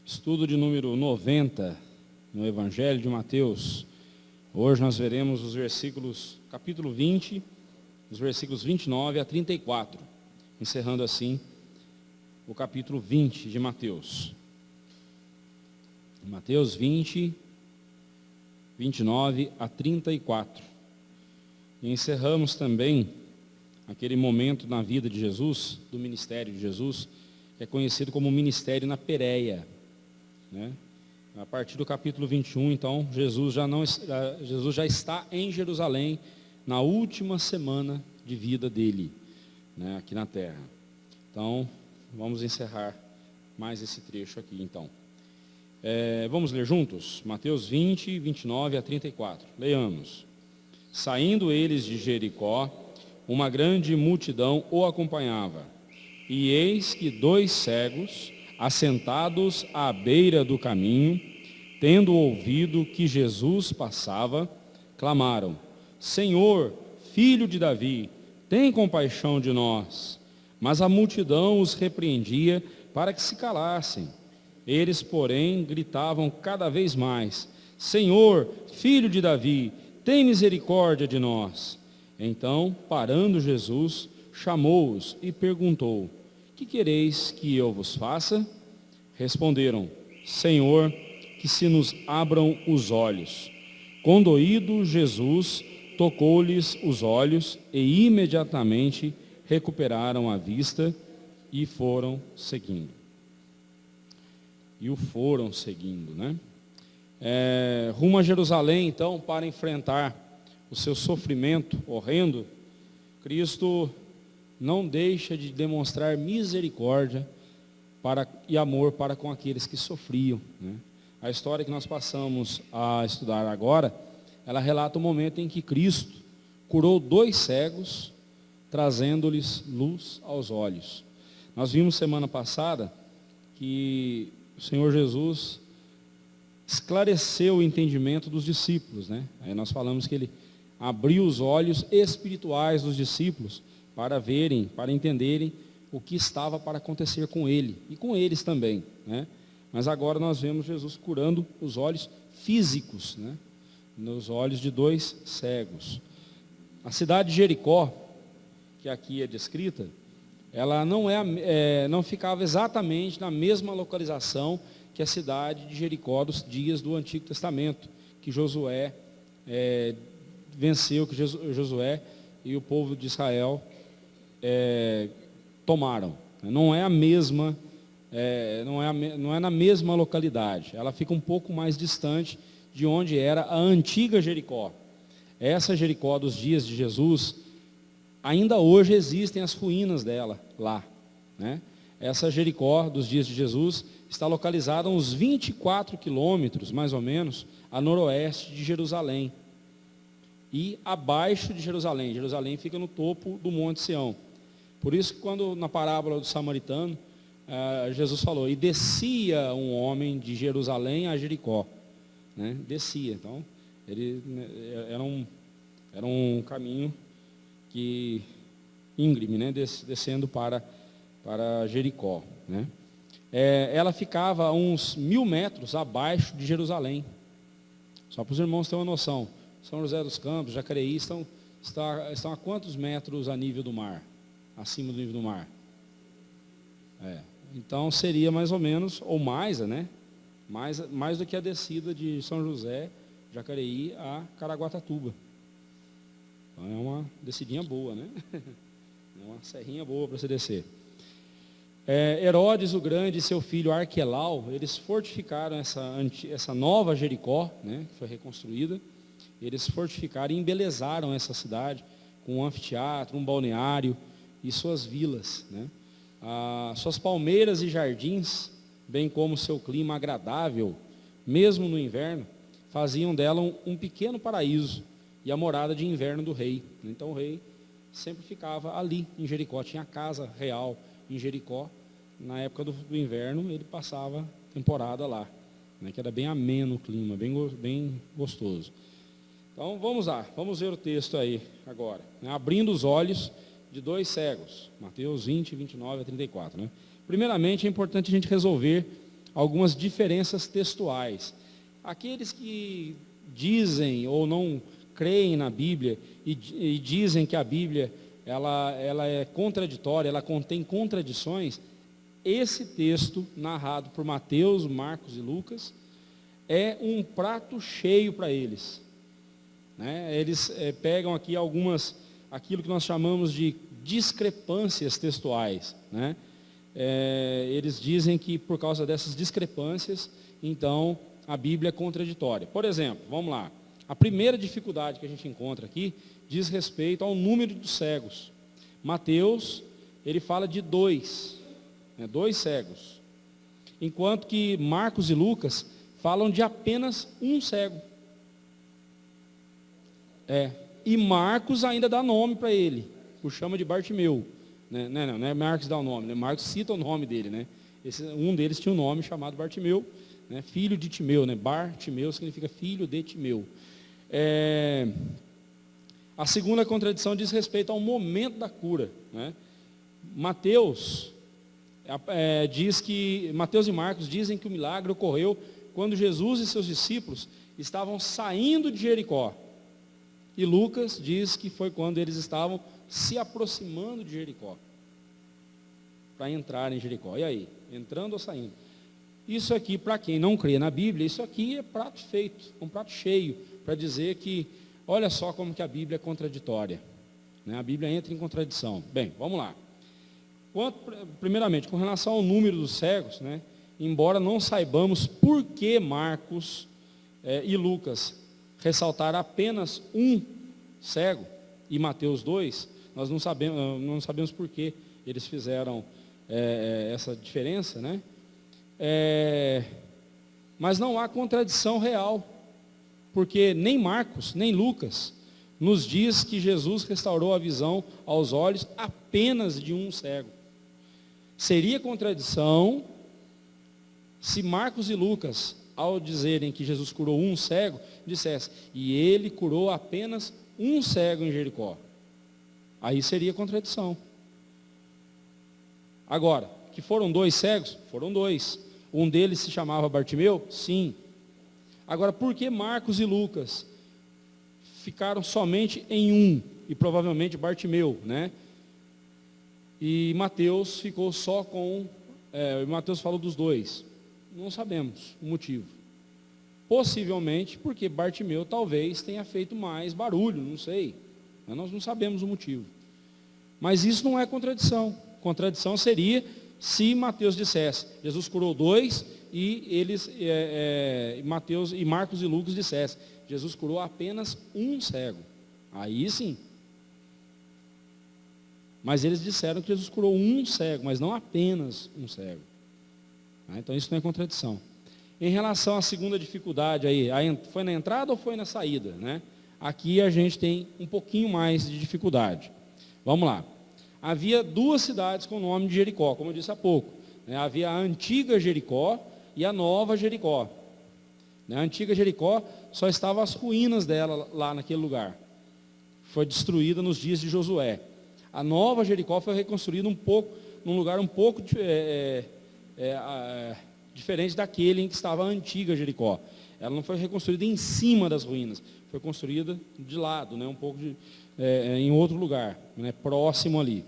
Estudo de número 90 no Evangelho de Mateus. Hoje nós veremos os versículos, capítulo 20, os versículos 29 a 34, encerrando assim o capítulo 20 de Mateus. Mateus 20, 29 a 34. E encerramos também aquele momento na vida de Jesus, do ministério de Jesus, que é conhecido como ministério na Pérea, né? A partir do capítulo 21, então, Jesus já está em Jerusalém na última semana de vida dele, né, aqui na terra. Então, vamos encerrar mais esse trecho aqui, então. Vamos ler juntos? Mateus 20, 29 a 34. Leiamos. Saindo eles de Jericó, uma grande multidão o acompanhava. E eis que 2 cegos, assentados à beira do caminho, tendo ouvido que Jesus passava, clamaram: Senhor, filho de Davi, tem compaixão de nós. Mas a multidão os repreendia para que se calassem. Eles, porém, gritavam cada vez mais: Senhor, filho de Davi, tem misericórdia de nós. Então, parando Jesus, chamou-os e perguntou: Que quereis que eu vos faça? Responderam: Senhor, que se nos abram os olhos. Condoído, Jesus tocou-lhes os olhos e imediatamente recuperaram a vista e foram seguindo. Né? Rumo a Jerusalém, então, para enfrentar o seu sofrimento horrendo, Cristo não deixa de demonstrar misericórdia e amor para com aqueles que sofriam, né? A história que nós passamos a estudar agora, ela relata o momento em que Cristo curou 2 cegos, trazendo-lhes luz aos olhos. Nós vimos semana passada que o Senhor Jesus esclareceu o entendimento dos discípulos, né? Aí nós falamos que ele abriu os olhos espirituais dos discípulos para verem, para entenderem o que estava para acontecer com ele e com eles também, né? Mas agora nós vemos Jesus curando os olhos físicos, né? Nos olhos de 2 cegos. A cidade de Jericó, que aqui é descrita, ela não ficava exatamente na mesma localização que a cidade de Jericó dos dias do Antigo Testamento, que Josué venceu, que Josué e o povo de Israel tomaram. Não é a mesma, não é na mesma localidade. Ela fica um pouco mais distante de onde era a antiga Jericó. Essa Jericó dos dias de Jesus, ainda hoje existem as ruínas dela lá, né? Essa Jericó dos dias de Jesus está localizada a uns 24 quilômetros, mais ou menos, a noroeste de Jerusalém. E abaixo de Jerusalém. Jerusalém fica no topo do Monte Sião. Por isso que quando na parábola do samaritano, Jesus falou: e descia um homem de Jerusalém a Jericó, né? Descia. Então, ele era um caminho íngreme, né? Descendo para Jericó, né? Ela ficava a uns 1000 metros abaixo de Jerusalém. Só para os irmãos terem uma noção. São José dos Campos, Jacareí estão a quantos metros a nível do mar? Acima do nível do mar? Então seria mais ou menos, ou mais, né? Mais do que a descida de São José, Jacareí a Caraguatatuba. Então é uma descidinha boa, né? É uma serrinha boa para você descer. Herodes o Grande e seu filho Arquelau, eles fortificaram essa nova Jericó, né, que foi reconstruída. Eles fortificaram e embelezaram essa cidade com um anfiteatro, um balneário e suas vilas, né? Suas palmeiras e jardins, bem como seu clima agradável, mesmo no inverno, faziam dela um pequeno paraíso e a morada de inverno do rei. Então o rei sempre ficava ali em Jericó, tinha a casa real em Jericó. Na época do inverno ele passava temporada lá, né, que era bem ameno o clima, bem gostoso. Então vamos lá, vamos ver o texto aí agora, né? Abrindo os olhos de 2 cegos, Mateus 20, 29 a 34, né? Primeiramente é importante a gente resolver algumas diferenças textuais. Aqueles que dizem ou não creem na Bíblia e dizem que a Bíblia ela é contraditória, ela contém contradições, esse texto narrado por Mateus, Marcos e Lucas é um prato cheio para eles. Eles pegam aqui aquilo que nós chamamos de discrepâncias textuais. Eles dizem que por causa dessas discrepâncias, então a Bíblia é contraditória. Por exemplo, vamos lá. A primeira dificuldade que a gente encontra aqui diz respeito ao número dos cegos. Mateus, ele fala de 2 cegos. Enquanto que Marcos e Lucas falam de apenas um cego. E Marcos ainda dá nome para ele, o chama de Bartimeu. Não é Marcos dá o nome, Marcos cita o nome dele. Um deles tinha um nome chamado Bartimeu, filho de Timeu. Bartimeu significa filho de Timeu. A segunda contradição diz respeito ao momento da cura. Mateus e Marcos dizem que o milagre ocorreu quando Jesus e seus discípulos estavam saindo de Jericó. E Lucas diz que foi quando eles estavam se aproximando de Jericó, para entrar em Jericó. E aí? Entrando ou saindo? Isso aqui, para quem não crê na Bíblia, isso aqui é prato feito, um prato cheio, para dizer que, olha só como que a Bíblia é contraditória. A Bíblia entra em contradição. Bem, vamos lá. Primeiramente, com relação ao número dos cegos, embora não saibamos por que Marcos e Lucas ressaltaram apenas um cego e Mateus 2, nós não sabemos por que eles fizeram essa diferença, mas não há contradição real, porque nem Marcos, nem Lucas nos diz que Jesus restaurou a visão aos olhos apenas de um cego. Seria contradição se Marcos e Lucas, ao dizerem que Jesus curou um cego, dissessem, e ele curou apenas um cego em Jericó. Aí seria contradição. Agora, que foram 2 cegos? Foram 2. Um deles se chamava Bartimeu? Sim. Agora, por que Marcos e Lucas ficaram somente em um? E provavelmente Bartimeu, E Mateus ficou só com... Mateus falou dos 2. Não sabemos o motivo. Possivelmente porque Bartimeu talvez tenha feito mais barulho, não sei. Nós não sabemos o motivo. Mas isso não é contradição. Contradição seria se Mateus dissesse, Jesus curou 2, e eles, Mateus e Marcos e Lucas dissessem, Jesus curou apenas um cego. Aí sim. Mas eles disseram que Jesus curou um cego, mas não apenas um cego. Então isso não é contradição. Em relação à segunda dificuldade aí, foi na entrada ou foi na saída? Aqui a gente tem um pouquinho mais de dificuldade. Vamos lá. Havia 2 cidades com o nome de Jericó, como eu disse há pouco. Havia a antiga Jericó e a nova Jericó. A antiga Jericó só estavam as ruínas dela lá naquele lugar. Foi destruída nos dias de Josué. A nova Jericó foi reconstruída num lugar um pouco diferente daquele em que estava a antiga Jericó. Ela não foi reconstruída em cima das ruínas, foi construída de lado, um pouco em outro lugar, próximo ali.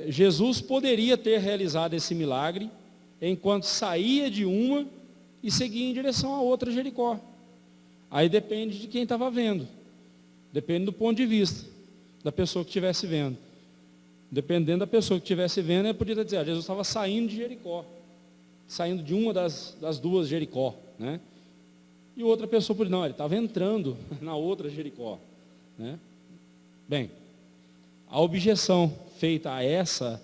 Jesus poderia ter realizado esse milagre enquanto saía de uma e seguia em direção a outra Jericó. Aí depende de quem estava vendo, depende do ponto de vista da pessoa que estivesse vendo. Dependendo da pessoa que estivesse vendo, ele podia dizer, Jesus estava saindo de Jericó, saindo de uma das 2 Jericó, E outra pessoa podia, não, ele estava entrando na outra Jericó, Bem, a objeção feita a essa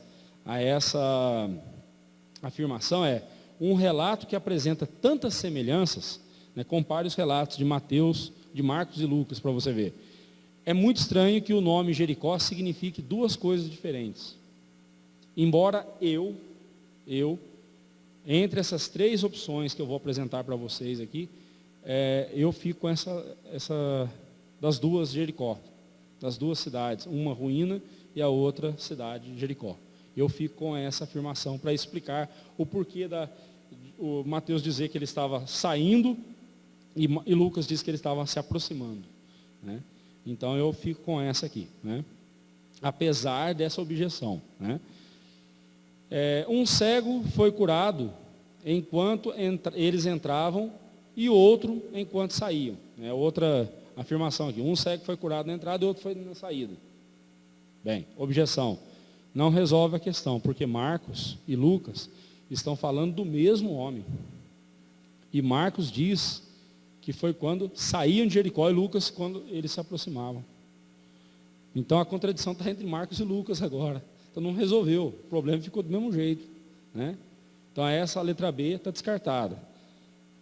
afirmação é um relato que apresenta tantas semelhanças, compare os relatos de Mateus, de Marcos e Lucas para você ver. É muito estranho que o nome Jericó signifique 2 coisas diferentes. Embora eu, entre essas 3 opções que eu vou apresentar para vocês aqui, eu fico com essa das 2 Jericó, das 2 cidades, uma ruína e a outra cidade, Jericó. Eu fico com essa afirmação para explicar o porquê o Mateus dizer que ele estava saindo e Lucas diz que ele estava se aproximando, né? Então eu fico com essa aqui, né? Apesar dessa objeção, né? Um cego foi curado enquanto eles entravam e outro enquanto saíam, né? Outra afirmação aqui, um cego foi curado na entrada e outro foi na saída. Bem, objeção, não resolve a questão, porque Marcos e Lucas estão falando do mesmo homem, e Marcos diz que foi quando saíam de Jericó, e Lucas quando eles se aproximavam. Então a contradição está entre Marcos e Lucas agora. Então não resolveu, o problema ficou do mesmo jeito, né? Então essa letra B está descartada.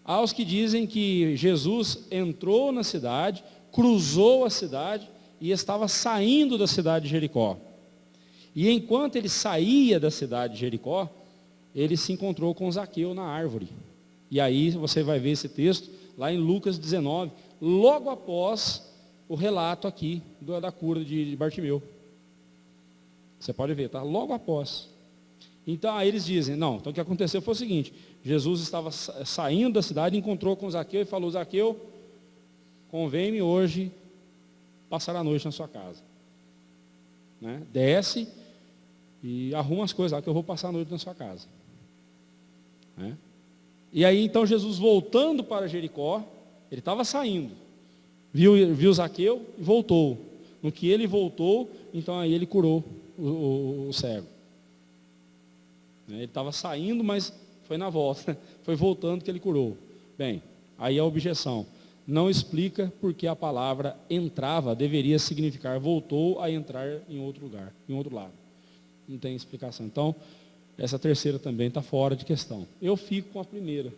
Há os que dizem que Jesus entrou na cidade, cruzou a cidade e estava saindo da cidade de Jericó. E enquanto ele saía da cidade de Jericó, ele se encontrou com Zaqueu na árvore. E aí você vai ver esse texto lá em Lucas 19, logo após o relato aqui da cura de Bartimeu. Você pode ver, tá? Logo após. Então aí eles dizem, não, então o que aconteceu foi o seguinte, Jesus estava saindo da cidade, encontrou com Zaqueu e falou, Zaqueu, convém-me hoje passar a noite na sua casa, né? Desce e arruma as coisas lá que eu vou passar a noite na sua casa, né? E aí então Jesus voltando para Jericó, ele estava saindo, viu Zaqueu e voltou. No que ele voltou, então aí ele curou o cego. Ele estava saindo, mas foi na volta, foi voltando que ele curou. Bem, aí a objeção, não explica porque a palavra entrava deveria significar voltou a entrar em outro lugar, em outro lado. Não tem explicação. Então, essa terceira também está fora de questão. Eu fico com a primeira.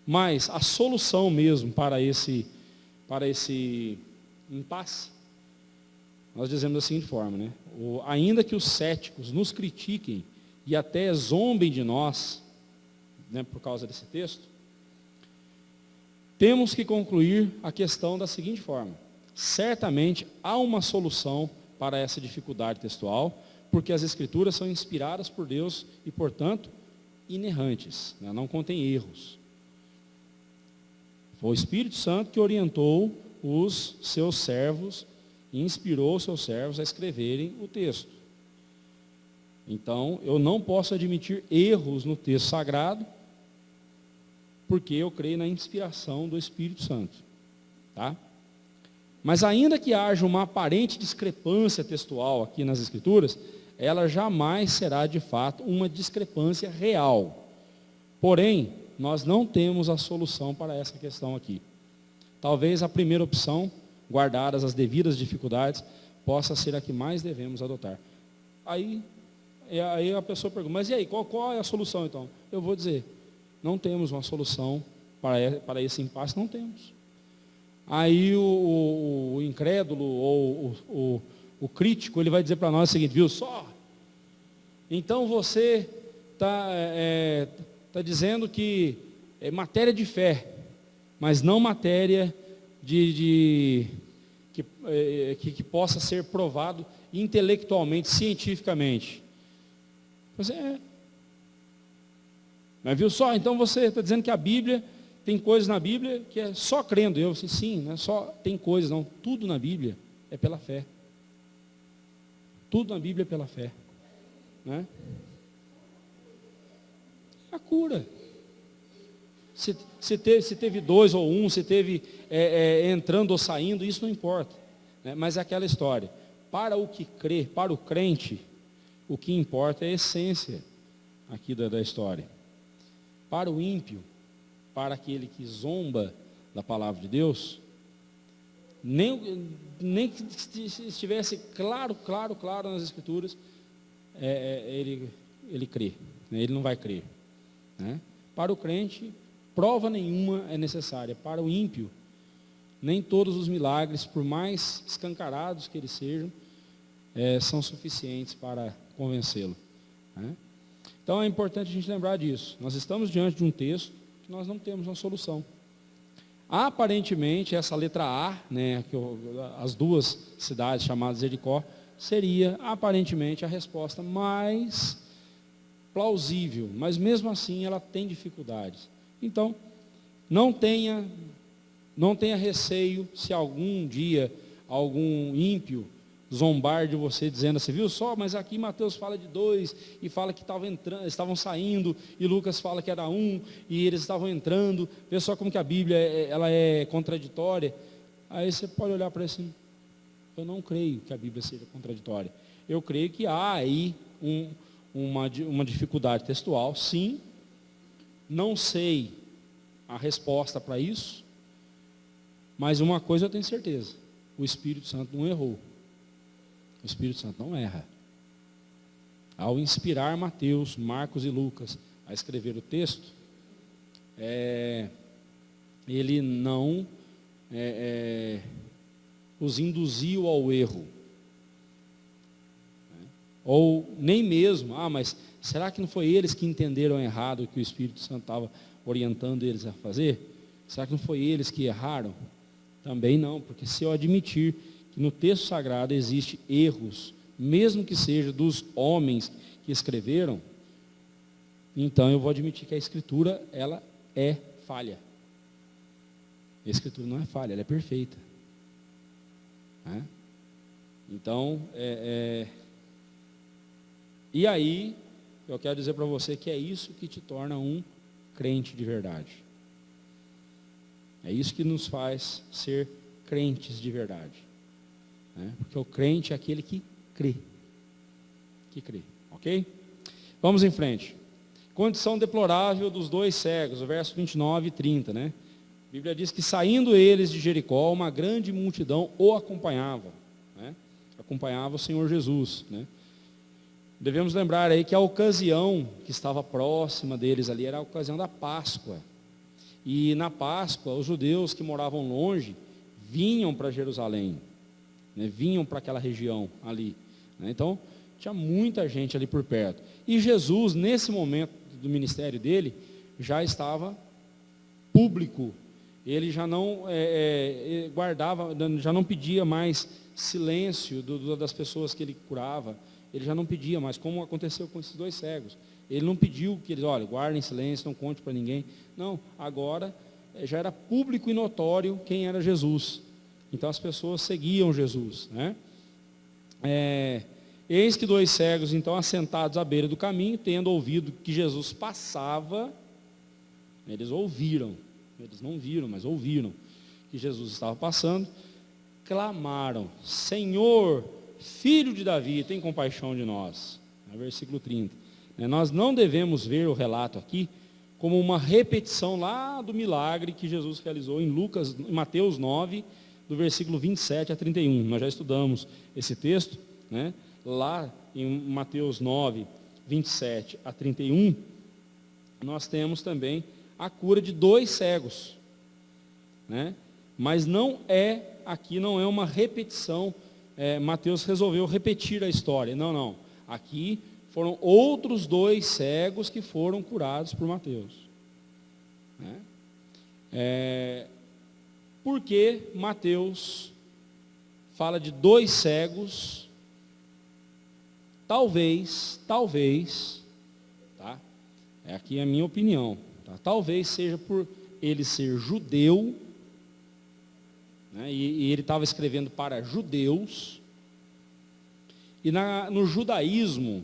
Mas a solução mesmo para esse impasse, nós dizemos da seguinte forma, né? Ainda que os céticos nos critiquem e até zombem de nós, né, por causa desse texto, temos que concluir a questão da seguinte forma: certamente há uma solução para essa dificuldade textual, porque as Escrituras são inspiradas por Deus e, portanto, inerrantes, né, não contêm erros. Foi o Espírito Santo que orientou os seus servos e inspirou os seus servos a escreverem o texto. Então, eu não posso admitir erros no texto sagrado, porque eu creio na inspiração do Espírito Santo, tá? Mas ainda que haja uma aparente discrepância textual aqui nas Escrituras, ela jamais será de fato uma discrepância real. Porém, nós não temos a solução para essa questão aqui. Talvez a primeira opção, guardadas as devidas dificuldades, possa ser a que mais devemos adotar. Aí a pessoa pergunta, mas e aí, qual é a solução então? Eu vou dizer, não temos uma solução para esse impasse, não temos. Aí o incrédulo ou o crítico, ele vai dizer para nós o seguinte, viu só? Então você está dizendo que é matéria de fé, mas não matéria que possa ser provado intelectualmente, cientificamente. Você Mas viu só? Então você está dizendo que a Bíblia, tem coisas na Bíblia que é só crendo. Eu disse, sim, não é só tem coisas, não. Tudo na Bíblia é pela fé. Tudo na Bíblia é pela fé, né? A cura. Se teve dois ou um, se teve entrando ou saindo, isso não importa, né? Mas é aquela história. Para o que crê, para o crente, o que importa é a essência aqui da história. Para o ímpio, para aquele que zomba da palavra de Deus, nem que estivesse claro nas Escrituras, ele crê, né? Ele não vai crer, né? Para o crente, prova nenhuma é necessária. Para o ímpio, nem todos os milagres, por mais escancarados que eles sejam, são suficientes para convencê-lo, né? Então é importante a gente lembrar disso. Nós estamos diante de um texto que nós não temos uma solução. Aparentemente, essa letra A, né, as duas cidades chamadas Jericó, seria aparentemente a resposta mais plausível, mas mesmo assim ela tem dificuldades. Então, não tenha receio se algum dia algum ímpio zombar de você dizendo assim, viu só, mas aqui Mateus fala de 2 e fala que estavam saindo, e Lucas fala que era 1 e eles estavam entrando. Vê só como que a Bíblia ela é contraditória. Aí você pode olhar para assim, eu não creio que a Bíblia seja contraditória. Eu creio que há aí uma dificuldade textual, sim. Não sei a resposta para isso, mas uma coisa eu tenho certeza: o Espírito Santo não errou. O Espírito Santo não erra. Ao inspirar Mateus, Marcos e Lucas a escrever o texto, ele não os induziu ao erro. Ou nem mesmo, mas será que não foi eles que entenderam errado o que o Espírito Santo estava orientando eles a fazer? Será que não foi eles que erraram? Também não, porque se eu admitir que no texto sagrado existe erros, mesmo que seja dos homens que escreveram, então eu vou admitir que a Escritura, ela é falha. A Escritura não é falha, ela é perfeita. Então, e aí, eu quero dizer para você que é isso que te torna um crente de verdade. É isso que nos faz ser crentes de verdade. Porque o crente é aquele que crê. Ok? Vamos em frente. Condição deplorável dos 2 cegos, o verso 29 e 30, A Bíblia diz que saindo eles de Jericó, uma grande multidão o acompanhava. Acompanhava o Senhor Jesus. Devemos lembrar aí que a ocasião que estava próxima deles ali era a ocasião da Páscoa. E na Páscoa, os judeus que moravam longe vinham para Jerusalém, vinham para aquela região ali. Então, tinha muita gente ali por perto. E Jesus, nesse momento do ministério dele, já estava público. Ele já não guardava, já não pedia mais silêncio das pessoas que ele curava. Ele já não pedia mais, como aconteceu com esses 2 cegos. Ele não pediu que eles, guardem silêncio, não conte para ninguém. Não, agora já era público e notório quem era Jesus. Então as pessoas seguiam Jesus. Eis que 2 cegos, então, assentados à beira do caminho, tendo ouvido que Jesus passava, eles ouviram, eles não viram, mas ouviram que Jesus estava passando, clamaram: Senhor, Filho de Davi, tem compaixão de nós. Versículo 30. Nós não devemos ver o relato aqui como uma repetição lá do milagre que Jesus realizou em Mateus 9, do versículo 27 a 31. Nós já estudamos esse texto, lá em Mateus 9, 27 a 31, nós temos também a cura de 2 cegos. Mas aqui não é uma repetição. Mateus resolveu repetir a história. Não. Aqui foram outros 2 cegos que foram curados por Mateus. Por que Mateus fala de 2 cegos? Talvez, aqui é a minha opinião, talvez seja por ele ser judeu, e ele estava escrevendo para judeus, e no judaísmo,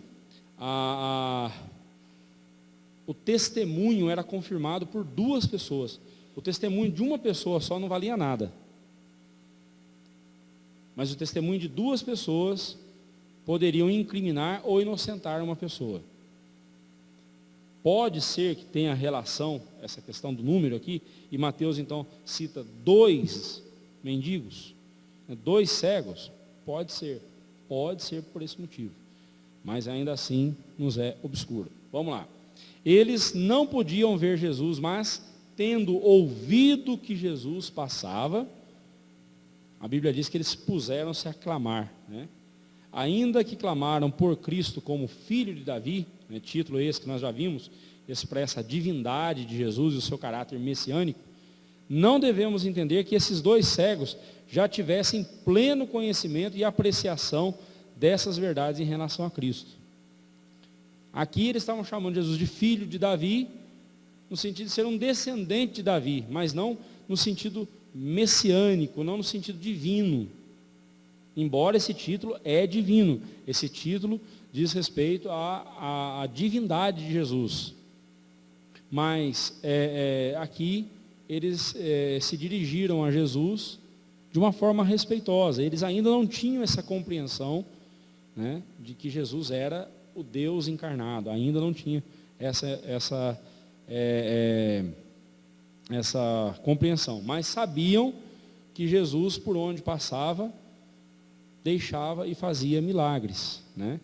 o testemunho era confirmado por 2 pessoas. O testemunho de uma pessoa só não valia nada, mas o testemunho de 2 pessoas poderiam incriminar ou inocentar uma pessoa. Pode ser que tenha relação, essa questão do número aqui, e Mateus então cita 2 mendigos, 2 cegos, pode ser por esse motivo, mas ainda assim nos é obscuro. Vamos lá. Eles não podiam ver Jesus, mas tendo ouvido que Jesus passava, a Bíblia diz que eles puseram-se a clamar, Ainda que clamaram por Cristo como Filho de Davi, título esse que nós já vimos, expressa a divindade de Jesus e o seu caráter messiânico, não devemos entender que esses 2 cegos já tivessem pleno conhecimento e apreciação dessas verdades em relação a Cristo. Aqui eles estavam chamando Jesus de filho de Davi, no sentido de ser um descendente de Davi, mas não no sentido messiânico, não no sentido divino. Embora esse título é divino, esse título diz respeito à divindade de Jesus. Mas aqui eles se dirigiram a Jesus de uma forma respeitosa. Eles ainda não tinham essa compreensão, né, de que Jesus era o Deus encarnado. Ainda não tinha essa compreensão. Mas sabiam que Jesus, por onde passava, deixava e fazia milagres, né?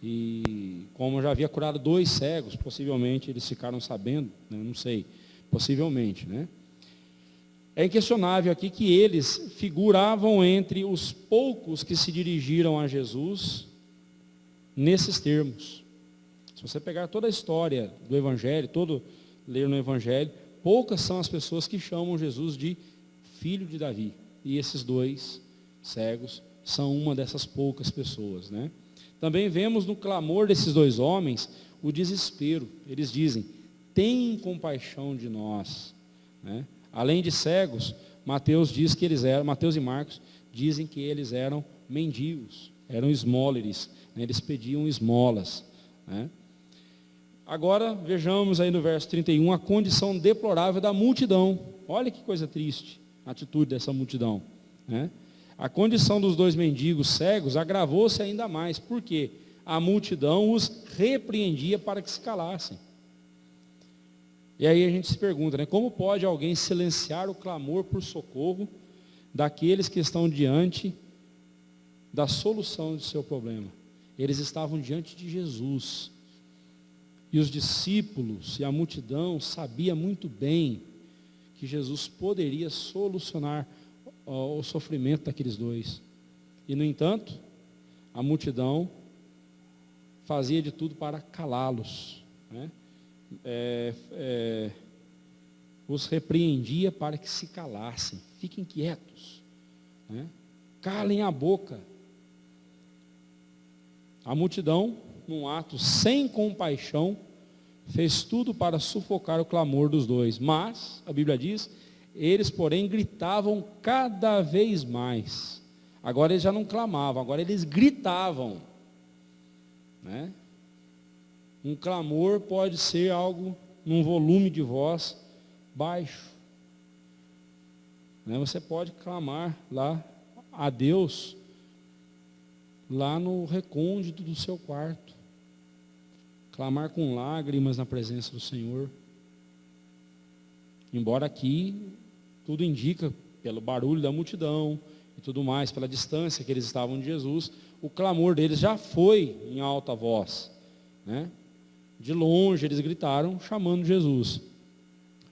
E como já havia curado 2 cegos, possivelmente eles ficaram sabendo, né? Não sei, possivelmente, né? É inquestionável aqui que eles figuravam entre os poucos que se dirigiram a Jesus nesses termos. Se você pegar toda a história do Evangelho, ler no Evangelho, poucas são as pessoas que chamam Jesus de filho de Davi. E esses 2 cegos são uma dessas poucas pessoas, né? Também vemos no clamor desses 2 homens o desespero. Eles dizem: tem compaixão de nós, né? Além de cegos, Mateus e Marcos dizem que eles eram mendigos, eram esmóleres, né? Eles pediam esmolas, né? Agora vejamos aí no verso 31 a condição deplorável da multidão. Olha que coisa triste a atitude dessa multidão, né? A condição dos 2 mendigos cegos agravou-se ainda mais, porque a multidão os repreendia para que se calassem. E aí a gente se pergunta, né, como pode alguém silenciar o clamor por socorro daqueles que estão diante da solução do seu problema? Eles estavam diante de Jesus. E os discípulos e a multidão sabia muito bem que Jesus poderia solucionar o sofrimento daqueles 2. E, no entanto, a multidão fazia de tudo para calá-los, né? Os repreendia para que se calassem. Fiquem quietos, né? Calem a boca. A multidão, num ato sem compaixão, fez tudo para sufocar o clamor dos 2. Mas, a Bíblia diz, eles, porém, gritavam cada vez mais. Agora eles já não clamavam, agora eles gritavam, né? Um clamor pode ser algo num volume de voz baixo, né? Você pode clamar lá a Deus, lá no recôndito do seu quarto, clamar com lágrimas na presença do Senhor. Embora aqui tudo indica, pelo barulho da multidão e tudo mais, pela distância que eles estavam de Jesus, o clamor deles já foi em alta voz, né? De longe eles gritaram chamando Jesus.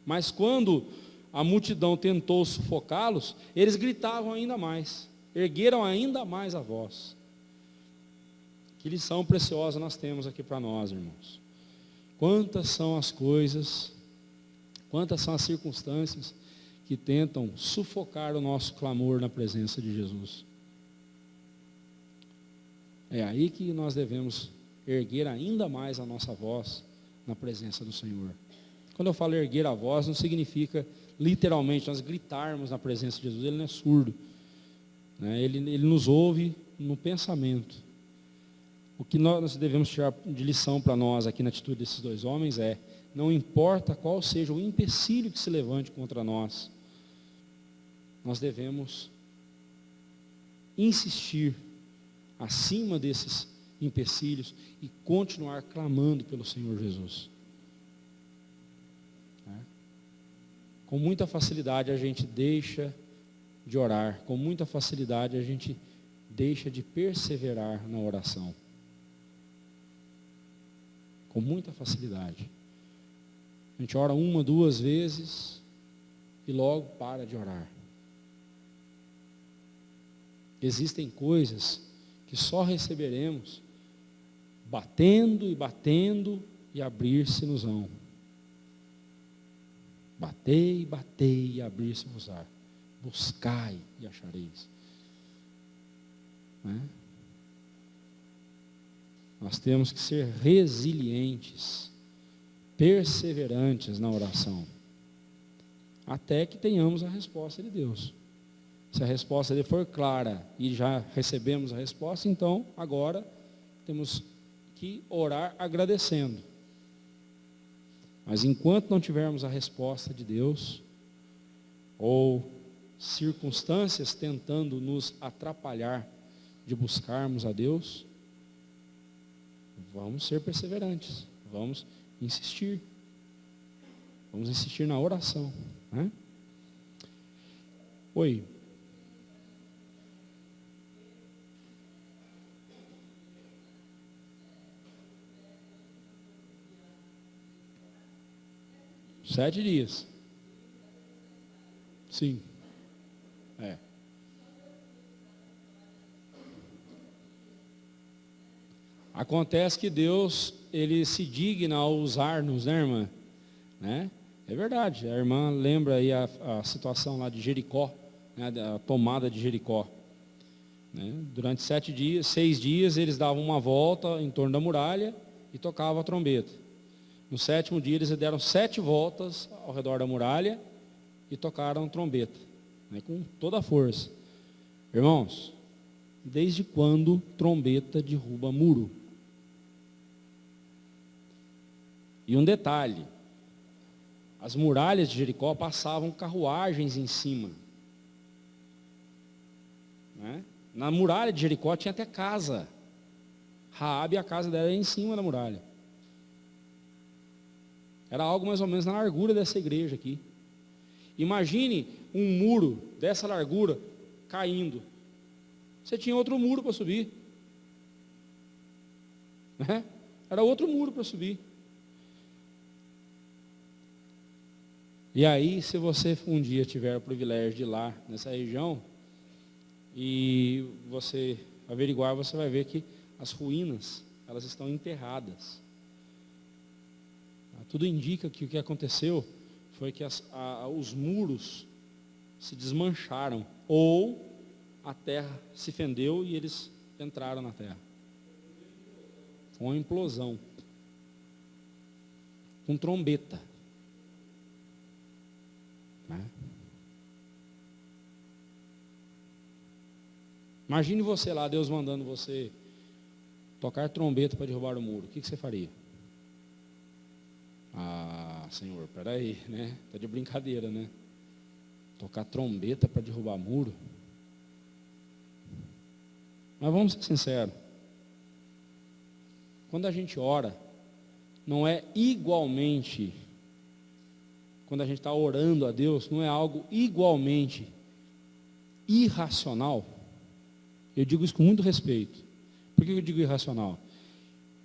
Mas quando a multidão tentou sufocá-los, eles gritavam ainda mais, ergueram ainda mais a voz. Que lição preciosa nós temos aqui para nós, irmãos. Quantas são as coisas, quantas são as circunstâncias que tentam sufocar o nosso clamor na presença de Jesus. É aí que nós devemos erguer ainda mais a nossa voz na presença do Senhor. Quando eu falo erguer a voz, não significa literalmente nós gritarmos na presença de Jesus. Ele não é surdo, né? Ele nos ouve no pensamento. O que nós devemos tirar de lição para nós aqui na atitude desses 2 homens é: não importa qual seja o empecilho que se levante contra nós, nós devemos insistir acima desses empecilhos e continuar clamando pelo Senhor Jesus. Com muita facilidade a gente deixa de orar, com muita facilidade a gente deixa de perseverar na oração. Com muita facilidade. A gente ora 1, 2 vezes e logo para de orar. Existem coisas que só receberemos batendo e abrir-se-nos-ão. Batei e abrir-se-vos-á. Buscai e achareis. Né? Nós temos que ser resilientes, perseverantes na oração, até que tenhamos a resposta de Deus. Se a resposta dele for clara e já recebemos a resposta, então agora temos que orar agradecendo. Mas enquanto não tivermos a resposta de Deus, ou circunstâncias tentando nos atrapalhar de buscarmos a Deus, vamos ser perseverantes, vamos insistir na oração, né? Oi. Sete dias. Sim. Acontece que Deus, Ele se digna a usar-nos, né, irmã? Né? É verdade, a irmã lembra aí a situação lá de Jericó, né, a tomada de Jericó. Né? Durante 6 dias, eles davam uma volta em torno da muralha e tocavam a trombeta. No 7º dia, eles deram 7 voltas ao redor da muralha e tocaram trombeta, né, com toda a força. Irmãos, desde quando trombeta derruba muro? E um detalhe, as muralhas de Jericó passavam carruagens em cima. Né? Na muralha de Jericó tinha até casa. Raabe, a casa dela era em cima da muralha. Era algo mais ou menos na largura dessa igreja aqui. Imagine um muro dessa largura caindo. Você tinha outro muro para subir. Né? Era outro muro para subir. E aí, se você um dia tiver o privilégio de ir lá nessa região, e você averiguar, você vai ver que as ruínas, elas estão enterradas. Tudo indica que o que aconteceu foi que os muros se desmancharam, ou a terra se fendeu e eles entraram na terra. Foi uma implosão. Com trombeta. Né? Imagine você lá, Deus mandando você tocar trombeta para derrubar o muro. O que você faria? Ah, Senhor, peraí, né? Está de brincadeira, né? Tocar trombeta para derrubar muro. Mas vamos ser sinceros. Quando a gente ora, não é igualmente, quando a gente está orando a Deus, não é algo igualmente irracional. Eu digo isso com muito respeito. Por que eu digo irracional?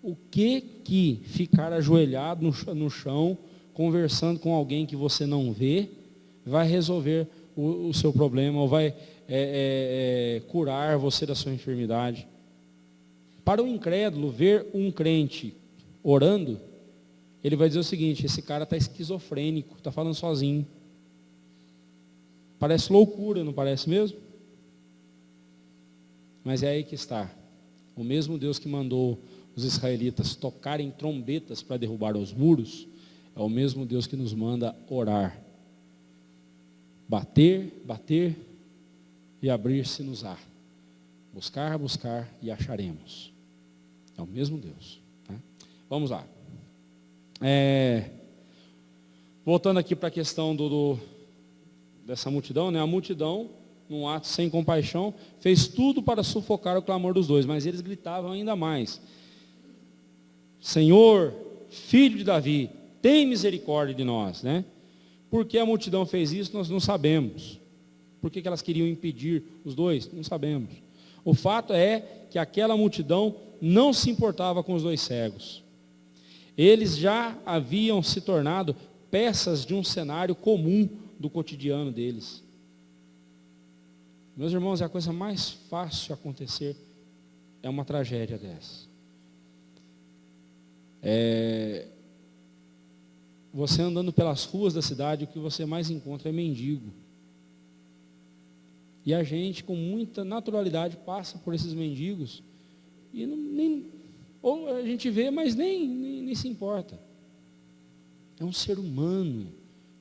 O que ficar ajoelhado no chão, conversando com alguém que você não vê, vai resolver o seu problema, ou vai curar você da sua enfermidade? Para o incrédulo, ver um crente orando, ele vai dizer o seguinte: esse cara está esquizofrênico, está falando sozinho. Parece loucura, não parece mesmo? Mas é aí que está. O mesmo Deus que mandou os israelitas tocarem trombetas para derrubar os muros, é o mesmo Deus que nos manda orar. Bater, bater e abrir-se-nos-á. Buscar, buscar e acharemos. É o mesmo Deus. Né? Vamos lá. Voltando aqui para a questão dessa multidão, né? A multidão, num ato sem compaixão, fez tudo para sufocar o clamor dos dois, mas eles gritavam ainda mais: Senhor, filho de Davi, tem misericórdia de nós, né? Por que a multidão fez isso, nós não sabemos. Por que elas queriam impedir os dois? Não sabemos. O fato é que aquela multidão não se importava com os dois cegos. Eles já haviam se tornado peças de um cenário comum do cotidiano deles. Meus irmãos, é a coisa mais fácil acontecer é uma tragédia dessa. Você andando pelas ruas da cidade, o que você mais encontra é mendigo. E a gente, com muita naturalidade, passa por esses mendigos e Ou a gente vê, mas nem se importa. É um ser humano,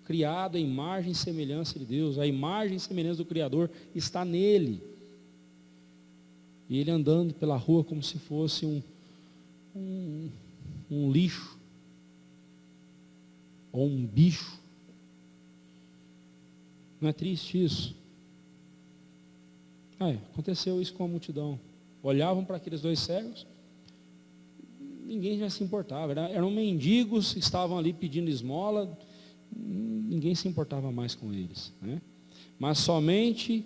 criado à imagem e semelhança de Deus. A imagem e semelhança do Criador está nele. E ele andando pela rua como se fosse um lixo, ou um bicho. Não é triste isso? Aconteceu isso com a multidão. Olhavam para aqueles dois cegos, ninguém já se importava. Eram mendigos, estavam ali pedindo esmola, ninguém se importava mais com eles, né? Mas somente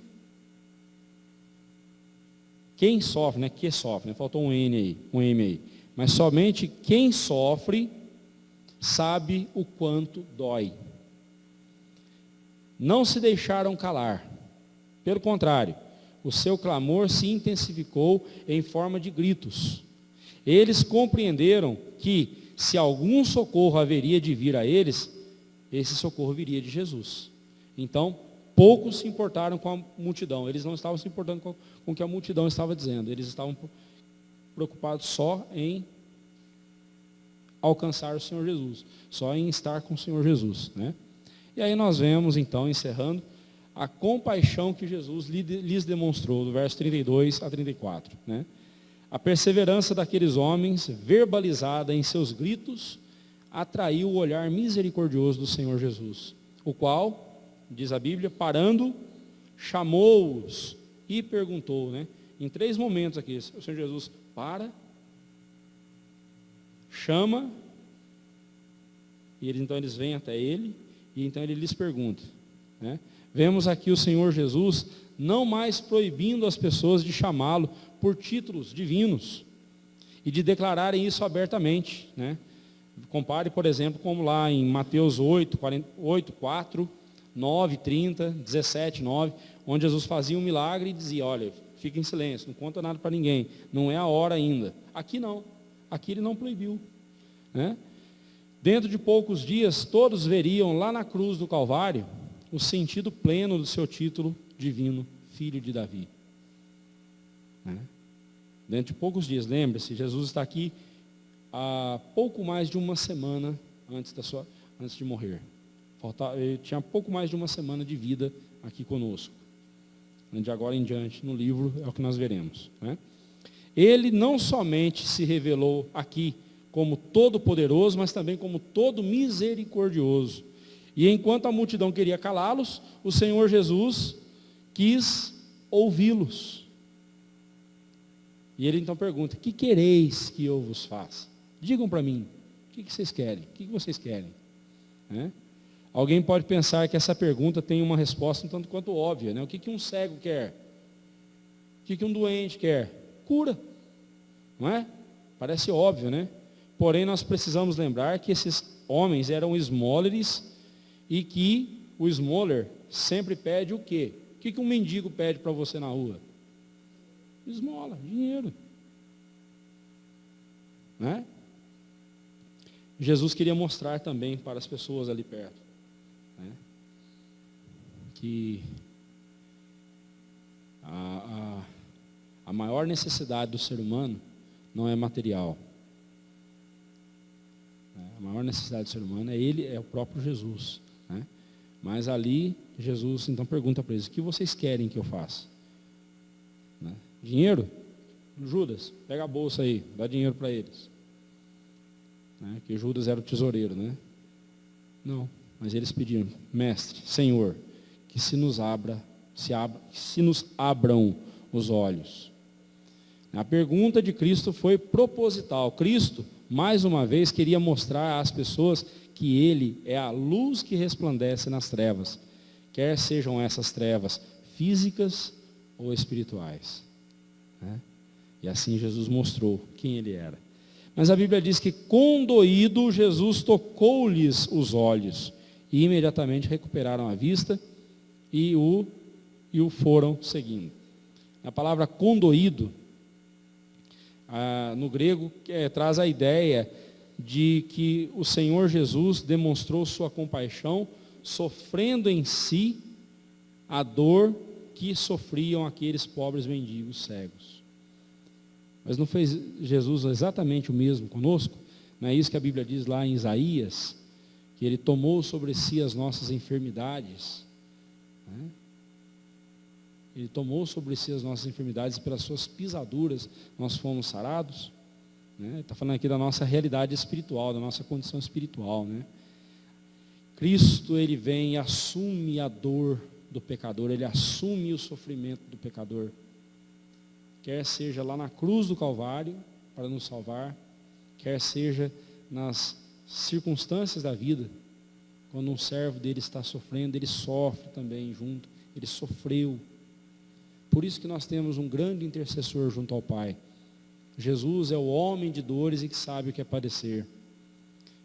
quem sofre, né? Que sofre, né? Faltou um M aí. Mas somente quem sofre sabe o quanto dói. Não se deixaram calar. Pelo contrário, o seu clamor se intensificou em forma de gritos. Eles compreenderam que, se algum socorro haveria de vir a eles, esse socorro viria de Jesus. Então, poucos se importaram com a multidão. Eles não estavam se importando com o que a multidão estava dizendo. Eles estavam preocupados só em alcançar o Senhor Jesus, só em estar com o Senhor Jesus, né? E aí nós vemos, então, encerrando, a compaixão que Jesus lhes demonstrou, do verso 32 a 34, né? A perseverança daqueles homens, verbalizada em seus gritos, atraiu o olhar misericordioso do Senhor Jesus, o qual, diz a Bíblia, parando, chamou-os e perguntou, né? Em 3 momentos aqui, o Senhor Jesus para, chama, e então eles vêm até ele, e então ele lhes pergunta, né? Vemos aqui o Senhor Jesus não mais proibindo as pessoas de chamá-lo por títulos divinos e de declararem isso abertamente, né? Compare, por exemplo, como lá em Mateus 8, 4, 9, 30, 17, 9, onde Jesus fazia um milagre e dizia, olha, fica em silêncio, não conta nada para ninguém, não é a hora ainda. Aqui não, aqui ele não proibiu, né? Dentro de poucos dias, todos veriam lá na cruz do Calvário o sentido pleno do seu título divino, filho de Davi, né? Dentro de poucos dias, lembre-se, Jesus está aqui há pouco mais de uma semana antes de morrer. Ele tinha pouco mais de uma semana de vida aqui conosco. De agora em diante, no livro, é o que nós veremos, né? Ele não somente se revelou aqui como todo-poderoso, mas também como todo misericordioso. E enquanto a multidão queria calá-los, o Senhor Jesus quis ouvi-los. E ele então pergunta, que quereis que eu vos faça? Digam para mim, o que vocês querem? O que vocês querem? Né? Alguém pode pensar que essa pergunta tem uma resposta um tanto quanto óbvia, né? O que um cego quer? O que um doente quer? Cura, não é? Parece óbvio, né? Porém, nós precisamos lembrar que esses homens eram esmolers e que o esmoler sempre pede o quê? O que um mendigo pede para você na rua? Esmola, dinheiro, né? Jesus queria mostrar também para as pessoas ali perto, né, que a maior necessidade do ser humano não é material. A maior necessidade do ser humano é o próprio Jesus, né? Mas ali Jesus então pergunta para eles, o que vocês querem que eu faça? Né? Dinheiro? Judas, pega a bolsa aí, dá dinheiro para eles, né? Que Judas era o tesoureiro, né? Não, mas eles pediram, mestre, Senhor, que se nos abram os olhos. A pergunta de Cristo foi proposital. Cristo, mais uma vez, queria mostrar às pessoas que Ele é a luz que resplandece nas trevas, quer sejam essas trevas físicas ou espirituais, né? E assim Jesus mostrou quem Ele era. Mas a Bíblia diz que, condoído, Jesus tocou-lhes os olhos, e imediatamente recuperaram a vista e o foram seguindo. A palavra condoído, no grego, traz a ideia de que o Senhor Jesus demonstrou sua compaixão, sofrendo em si a dor que sofriam aqueles pobres mendigos cegos. Mas não fez Jesus exatamente o mesmo conosco? Não é isso que a Bíblia diz lá em Isaías? Que Ele tomou sobre si as nossas enfermidades. Né? Ele tomou sobre si as nossas enfermidades e pelas suas pisaduras nós fomos sarados. Está falando aqui da nossa realidade espiritual, da nossa condição espiritual. Né? Cristo, Ele vem e assume a dor do pecador, Ele assume o sofrimento do pecador. Quer seja lá na cruz do Calvário, para nos salvar, quer seja nas circunstâncias da vida, quando um servo dele está sofrendo, ele sofre também junto, ele sofreu. Por isso que nós temos um grande intercessor junto ao Pai. Jesus é o homem de dores e que sabe o que é padecer.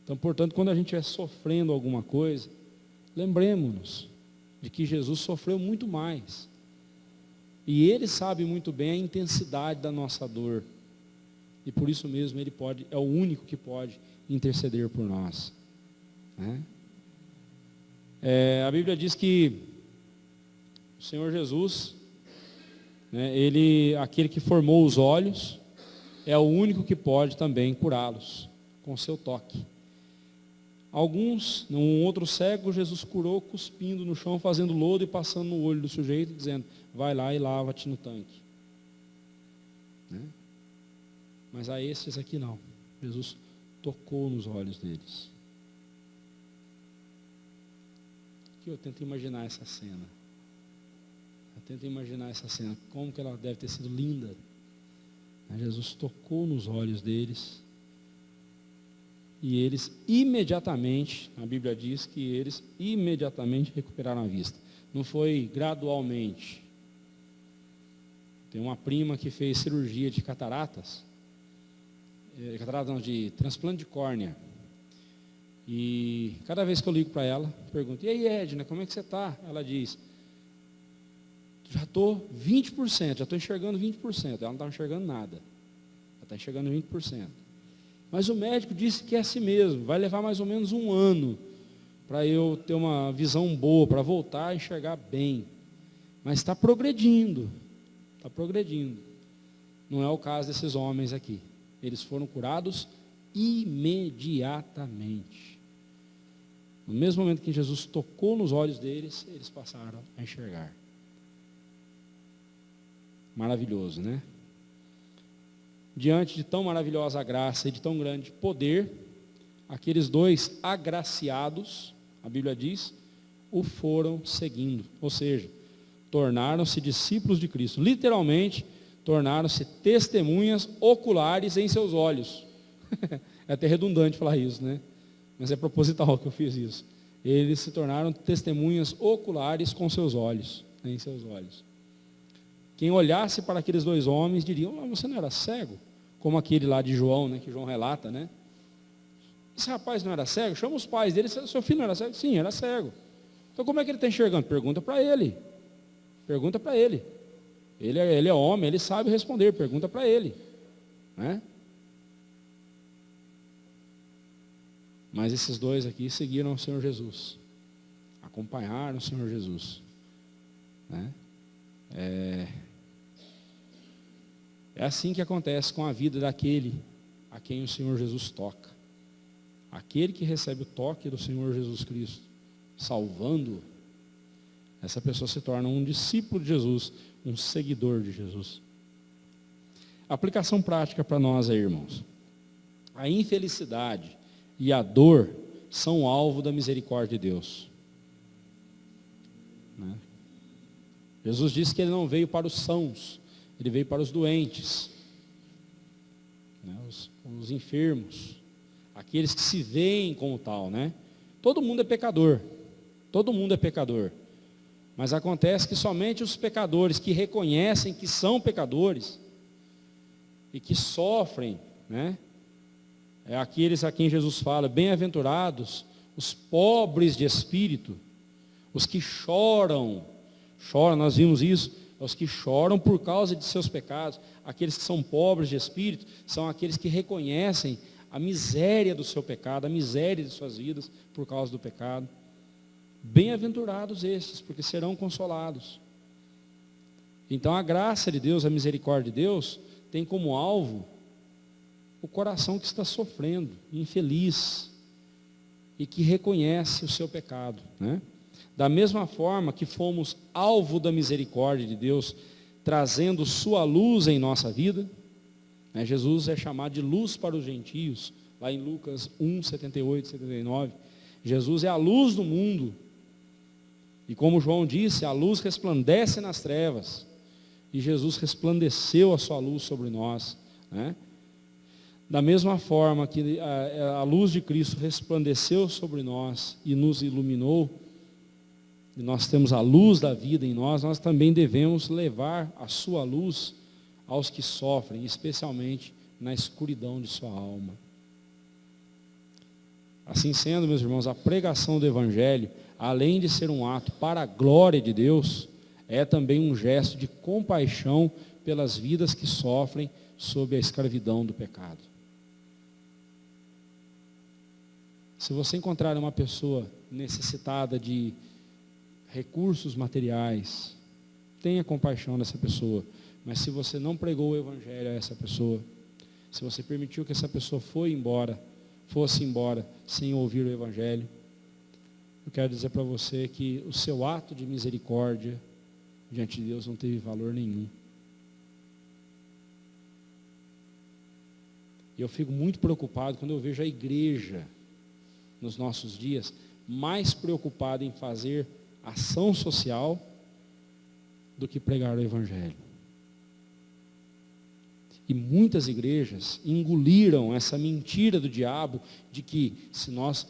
Então, portanto, quando a gente estiver sofrendo alguma coisa, lembremos-nos de que Jesus sofreu muito mais. E Ele sabe muito bem a intensidade da nossa dor. E por isso mesmo Ele é o único que pode interceder por nós. Né? A Bíblia diz que o Senhor Jesus, né, aquele que formou os olhos, é o único que pode também curá-los com o seu toque. Alguns, num outro cego, Jesus curou cuspindo no chão, fazendo lodo e passando no olho do sujeito, dizendo, vai lá e lava-te no tanque. Né? Mas a esses aqui não. Jesus tocou nos olhos deles. Aqui eu tento imaginar essa cena. Como que ela deve ter sido linda. Jesus tocou nos olhos deles. E eles imediatamente, a Bíblia diz que eles imediatamente recuperaram a vista. Não foi gradualmente. Tem uma prima que fez cirurgia de cataratas, de transplante de córnea. E cada vez que eu ligo para ela, pergunto, e aí Edna, como é que você está? Ela diz, já estou 20%, já estou enxergando 20%. Ela não está enxergando nada. Ela está enxergando 20%. Mas o médico disse que é assim mesmo, vai levar mais ou menos 1 ano para eu ter uma visão boa, para voltar a enxergar bem. Mas está progredindo. Não é o caso desses homens aqui. Eles foram curados imediatamente. No mesmo momento que Jesus tocou nos olhos deles, eles passaram a enxergar. Maravilhoso, né? Diante de tão maravilhosa graça e de tão grande poder, aqueles 2 agraciados, a Bíblia diz, o foram seguindo. Ou seja, tornaram-se discípulos de Cristo. Literalmente, tornaram-se testemunhas oculares em seus olhos. É até redundante falar isso, né? Mas é proposital que eu fiz isso. Eles se tornaram testemunhas oculares com seus olhos, em seus olhos. Quem olhasse para aqueles 2 homens diria, você não era cego? Como aquele lá de João, né, que João relata, né? Esse rapaz não era cego? Chama os pais dele, seu filho não era cego? Sim, era cego. Então como é que ele está enxergando? Pergunta para ele. Ele é homem, ele sabe responder, pergunta para ele. Né? Mas esses 2 aqui seguiram o Senhor Jesus. Acompanharam o Senhor Jesus. Né? É assim que acontece com a vida daquele a quem o Senhor Jesus toca. Aquele que recebe o toque do Senhor Jesus Cristo, salvando-o, essa pessoa se torna um discípulo de Jesus, um seguidor de Jesus. Aplicação prática para nós aí, irmãos. A infelicidade e a dor são alvo da misericórdia de Deus. Né? Jesus disse que Ele não veio para os sãos, Ele veio para os doentes, né? os enfermos, aqueles que se veem como tal, né? Todo mundo é pecador, mas acontece que somente os pecadores que reconhecem que são pecadores e que sofrem, né? É aqueles a quem Jesus fala, bem-aventurados os pobres de espírito, os que choram, nós vimos isso, os que choram por causa de seus pecados. Aqueles que são pobres de espírito são aqueles que reconhecem a miséria do seu pecado, a miséria de suas vidas por causa do pecado. Bem-aventurados estes, porque serão consolados. Então a graça de Deus, a misericórdia de Deus, tem como alvo o coração que está sofrendo, infeliz, e que reconhece o seu pecado, né? Da mesma forma que fomos alvo da misericórdia de Deus, trazendo sua luz em nossa vida, né? Jesus é chamado de luz para os gentios, lá em Lucas 1, 78, 79. Jesus é a luz do mundo. E como João disse, a luz resplandece nas trevas. E Jesus resplandeceu a sua luz sobre nós, né? Da mesma forma que a luz de Cristo resplandeceu sobre nós e nos iluminou, e nós temos a luz da vida em nós, nós também devemos levar a sua luz aos que sofrem, especialmente na escuridão de sua alma. Assim sendo, meus irmãos, a pregação do Evangelho, além de ser um ato para a glória de Deus, é também um gesto de compaixão pelas vidas que sofrem sob a escravidão do pecado. Se você encontrar uma pessoa necessitada de recursos materiais, tenha compaixão dessa pessoa. Mas se você não pregou o Evangelho a essa pessoa, se você permitiu que essa pessoa fosse embora sem ouvir o Evangelho, eu quero dizer para você que o seu ato de misericórdia diante de Deus não teve valor nenhum. E eu fico muito preocupado quando eu vejo a igreja, nos nossos dias, mais preocupada em fazer ação social do que pregar o Evangelho. E muitas igrejas engoliram essa mentira do diabo de que se nós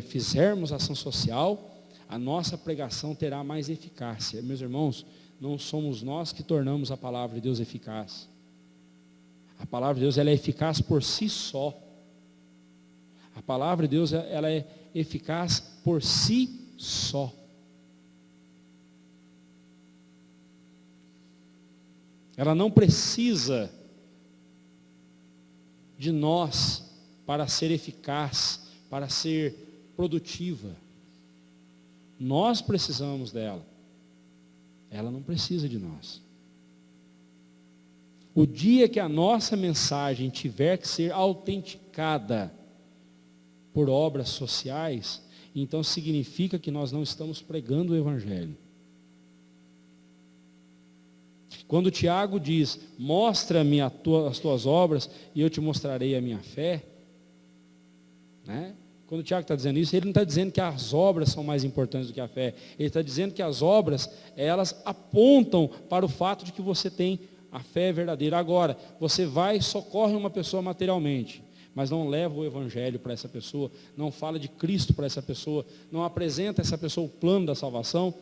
fizermos ação social, a nossa pregação terá mais eficácia. Meus irmãos, não somos nós que tornamos a palavra de Deus eficaz. A palavra de Deus, ela é eficaz por si só. A palavra de Deus, ela é eficaz por si só. Ela não precisa de nós para ser eficaz, para ser produtiva. Nós precisamos dela. Ela não precisa de nós. O dia que a nossa mensagem tiver que ser autenticada por obras sociais, então significa que nós não estamos pregando o Evangelho. Quando Tiago diz, mostra-me as tuas obras e eu te mostrarei a minha fé, né? Quando o Tiago está dizendo isso, ele não está dizendo que as obras são mais importantes do que a fé. Ele está dizendo que as obras, elas apontam para o fato de que você tem a fé verdadeira. Agora, você vai e socorre uma pessoa materialmente, mas não leva o Evangelho para essa pessoa, não fala de Cristo para essa pessoa, não apresenta a essa pessoa o plano da salvação.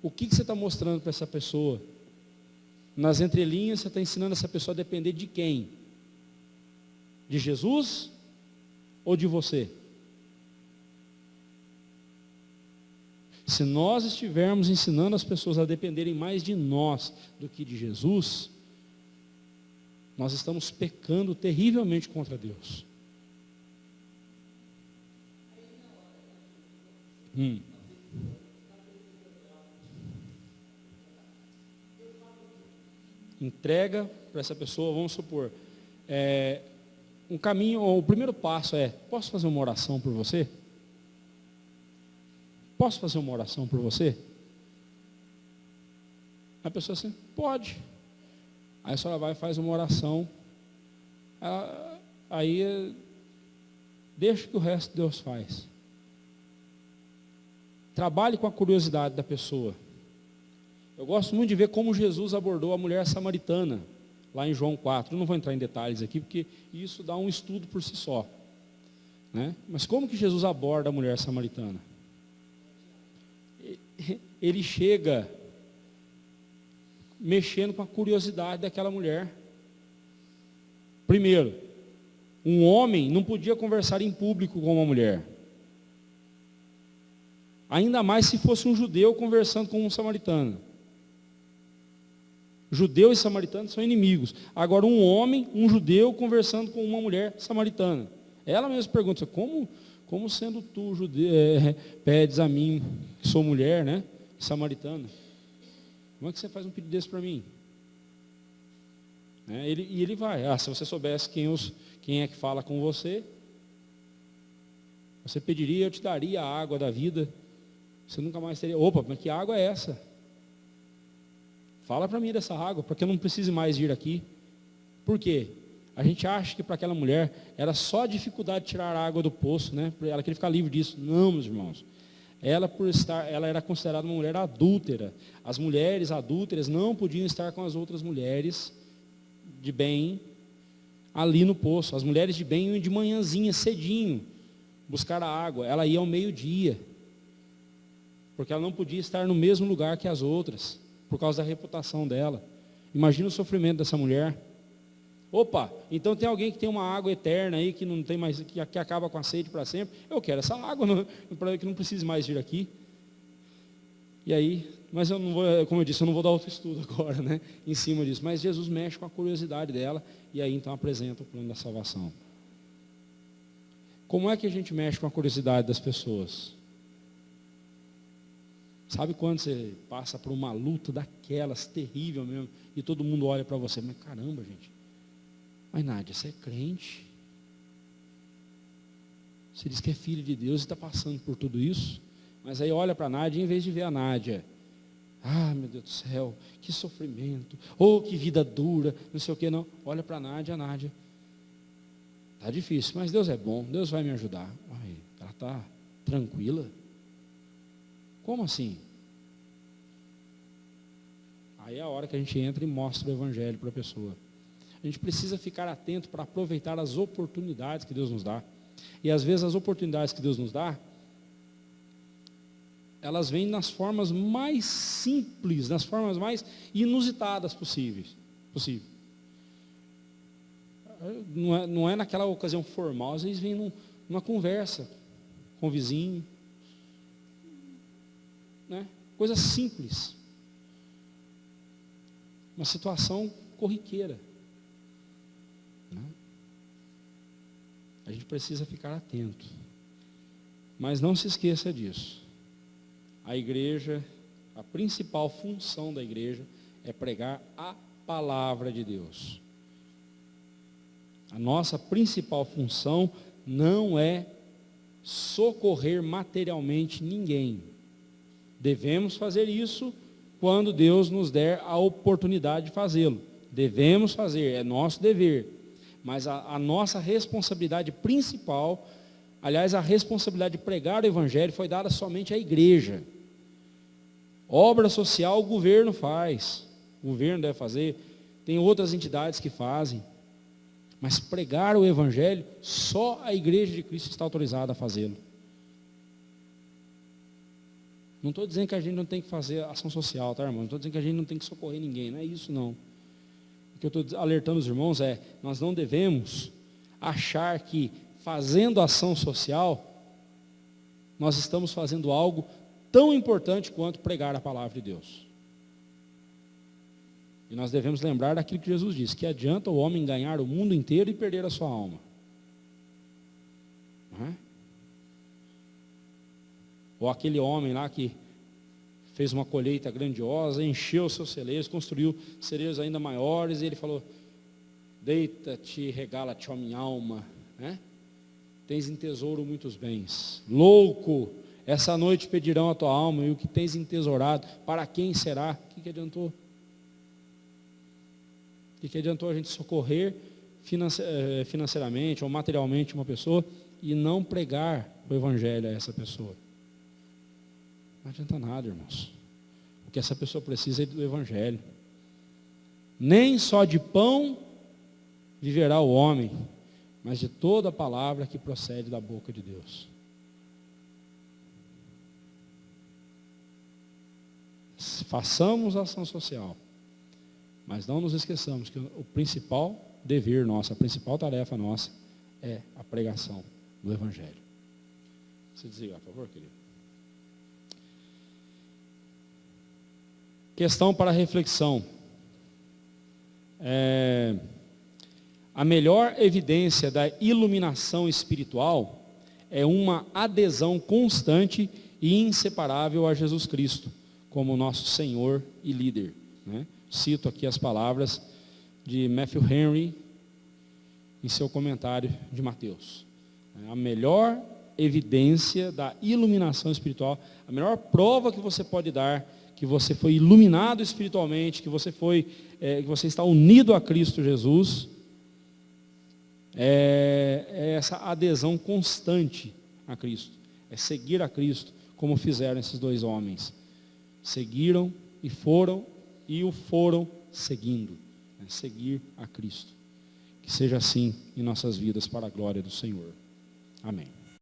O que você está mostrando para essa pessoa? Nas entrelinhas, você está ensinando essa pessoa a depender de quem? De Jesus ou de você? Se nós estivermos ensinando as pessoas a dependerem mais de nós do que de Jesus, nós estamos pecando terrivelmente contra Deus. Entrega para essa pessoa, vamos supor, um caminho, ou o primeiro passo é, posso fazer uma oração por você? Posso fazer uma oração por você? A pessoa assim, pode. Aí a senhora vai e faz uma oração. Aí deixa que o resto Deus faz. Trabalhe com a curiosidade da pessoa. Eu gosto muito de ver como Jesus abordou a mulher samaritana, lá em João 4. Eu não vou entrar em detalhes aqui, porque isso dá um estudo por si só, né? Mas como que Jesus aborda a mulher samaritana? Ele chega mexendo com a curiosidade daquela mulher. Primeiro, um homem não podia conversar em público com uma mulher. Ainda mais se fosse um judeu conversando com um samaritano. Judeu e samaritano são inimigos. Agora um homem, um judeu, conversando com uma mulher samaritana. Ela mesma pergunta, como sendo tu, judeu, pedes a mim, que sou mulher, né, samaritana? Como é que você faz um pedido desse para mim? Né? E ele vai. Se você soubesse quem é que fala com você, você pediria, eu te daria a água da vida. Você nunca mais teria. Opa, mas que água é essa? Fala para mim dessa água, para que eu não precise mais vir aqui. Por quê? A gente acha que para aquela mulher era só dificuldade de tirar a água do poço, né? Ela queria ficar livre disso. Não, meus irmãos. Ela era considerada uma mulher adúltera. As mulheres adúlteras não podiam estar com as outras mulheres de bem ali no poço. As mulheres de bem iam de manhãzinha, cedinho, buscar a água. Ela ia ao meio-dia, porque ela não podia estar no mesmo lugar que as outras, por causa da reputação dela. Imagina o sofrimento dessa mulher. Opa, então tem alguém que tem uma água eterna aí, que não tem mais, que acaba com a sede para sempre. Eu quero essa água, para que não precise mais vir aqui. E aí, mas eu não vou, como eu disse, eu não vou dar outro estudo agora, né, em cima disso. Mas Jesus mexe com a curiosidade dela, e aí então apresenta o plano da salvação. Como é que a gente mexe com a curiosidade das pessoas? Sabe quando você passa por uma luta daquelas, terrível mesmo, e todo mundo olha para você, mas caramba, gente, mas Nádia, você é crente? Você diz que é filho de Deus e está passando por tudo isso? Mas aí olha para a Nádia, em vez de ver a Nádia, meu Deus do céu, que sofrimento, que vida dura, não sei o que, não. Olha para a Nádia, está difícil, mas Deus é bom, Deus vai me ajudar. Ela está tranquila? Como assim? Aí é a hora que a gente entra e mostra o evangelho para a pessoa. A gente precisa ficar atento para aproveitar as oportunidades que Deus nos dá. E às vezes as oportunidades que Deus nos dá, elas vêm nas formas mais simples, nas formas mais inusitadas possível. Não é naquela ocasião formal, às vezes vem numa conversa com o vizinho, né? Coisa simples. Uma situação corriqueira. Né? A gente precisa ficar atento. Mas não se esqueça disso. A igreja, a principal função da igreja é pregar a palavra de Deus. A nossa principal função não é socorrer materialmente ninguém. Devemos fazer isso quando Deus nos der a oportunidade de fazê-lo. Devemos fazer, é nosso dever. Mas a nossa responsabilidade principal, aliás, a responsabilidade de pregar o evangelho foi dada somente à igreja. Obra social o governo faz, o governo deve fazer, tem outras entidades que fazem. Mas pregar o evangelho, só a igreja de Cristo está autorizada a fazê-lo. Não estou dizendo que a gente não tem que fazer ação social, tá, irmão? Não estou dizendo que a gente não tem que socorrer ninguém, não é isso não. O que eu estou alertando os irmãos é, nós não devemos achar que fazendo ação social, nós estamos fazendo algo tão importante quanto pregar a palavra de Deus. E nós devemos lembrar daquilo que Jesus disse, que adianta o homem ganhar o mundo inteiro e perder a sua alma. Não é? Ou aquele homem lá que fez uma colheita grandiosa, encheu seus celeiros, construiu celeiros ainda maiores, e ele falou, deita-te, regala-te, ó minha alma, né? Tens em tesouro muitos bens. Louco, essa noite pedirão a tua alma, e o que tens entesourado, para quem será? O que adiantou? O que adiantou a gente socorrer financeiramente ou materialmente uma pessoa e não pregar o evangelho a essa pessoa? Não adianta nada, irmãos. O que essa pessoa precisa é do evangelho. Nem só de pão viverá o homem, mas de toda a palavra que procede da boca de Deus. Façamos a ação social, mas não nos esqueçamos que o principal dever nosso, a principal tarefa nossa é a pregação do evangelho. Você desligar, por favor, querido. Questão para reflexão. A melhor evidência da iluminação espiritual é uma adesão constante e inseparável a Jesus Cristo, como nosso Senhor e líder. Né? Cito aqui as palavras de Matthew Henry em seu comentário de Mateus. A melhor evidência da iluminação espiritual, a melhor prova que você pode dar que você foi iluminado espiritualmente, que você está unido a Cristo Jesus, é essa adesão constante a Cristo, é seguir a Cristo, como fizeram esses dois homens. Seguiram e o foram seguindo, seguir a Cristo. Que seja assim em nossas vidas, para a glória do Senhor. Amém.